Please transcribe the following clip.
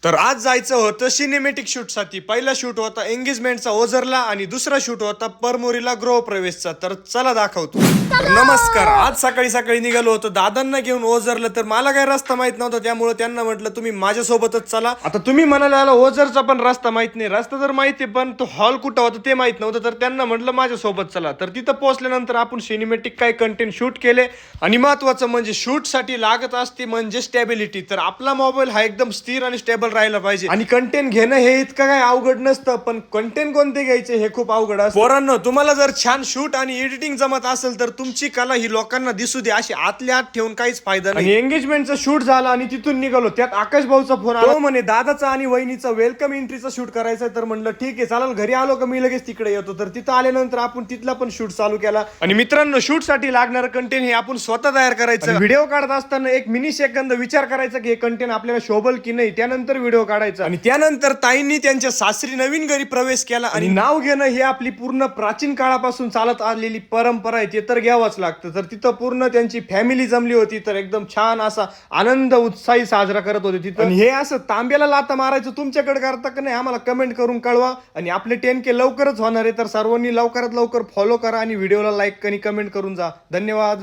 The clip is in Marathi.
तर आज जायचं होतं सिनेमॅटिक शूटसाठी. पहिला शूट होता एंगेजमेंटचा ओझरला आणि दुसरा शूट होता परमोरीला गृहप्रवेशचा. तर चला दाखवतो. तर नमस्कार. आज सकाळी सकाळी निघालो होतो दादांना घेऊन ओझरला. तर मला काही रस्ता माहित नव्हता, त्यामुळे त्यांना म्हटलं तुम्ही माझ्यासोबतच चला. आता तुम्ही म्हणाला ओझरचा पण रस्ता माहित नाही. रस्ता तर माहिती पण तो हॉल कुठं होता ते माहित नव्हतं. तर त्यांना म्हटलं माझ्यासोबत चला. तर तिथं पोहोचल्यानंतर आपण सिनेमॅटिक काही कंटेंट शूट केले आणि महत्वाचं म्हणजे शूट साठी लागत असते म्हणजे स्टॅबिलिटी. तर आपला मोबाईल हा एकदम स्थिर आणि स्टेबल राहिला पाहिजे. आणि कंटेंट घेणं हे इतकं काय अवघड नसतं, पण कंटेंट कोणते घ्यायचे हे खूप अवघड असतं. पोरांनो, तुम्हाला जर छान शूट आणि एडिटिंग जमत असेल तर तुमची कला ही लोकांना दिसू दे. अशी आतल्या आत ठेवून काहीच फायदा नाही. एंगेजमेंटचा शूट झाला आणि तिथून निघालो, त्यात आकाश भाऊचा फोन आला. म्हणे दादाचा आणि वहिनीचा वेलकम एंट्रीचा शूट करायचा. तर म्हणलं ठीक आहे चालेल, घरी आलो का मी लगेच तिकडे येतो. तर तिथं आल्यानंतर आपण तिथला पण शूट चालू केला. आणि मित्रांनो, शूट साठी लागणार कंटेंट हे आपण स्वतः तयार करायचं. व्हिडिओ काढत असताना एक मिनी सेकंद विचार करायचा की हे कंटेंट आपल्याला शोभल की नाही, त्यानंतर व्हिडिओ काढायचा. आणि त्यानंतर ताईंनी त्यांच्या सासरी नवीन घरी प्रवेश केला आणि नाव घेणं ही आपली पूर्ण प्राचीन काळापासून चालत आलेली परंपरा आहे, ते तर घ्यावंच लागतं. तर तिथं पूर्ण त्यांची फॅमिली जमली होती. तर एकदम छान असा आनंद उत्साही साजरा करत होते तिथं. आणि हे असं तांब्याला लाता मारायचं तुमच्याकडे करता का नाही आम्हाला कमेंट करून कळवा. आणि आपले 10K लवकरच होणार आहे, तर सर्वांनी लवकरात लवकर फॉलो करा आणि व्हिडिओला लाईक आणि कमेंट करून जा. धन्यवाद.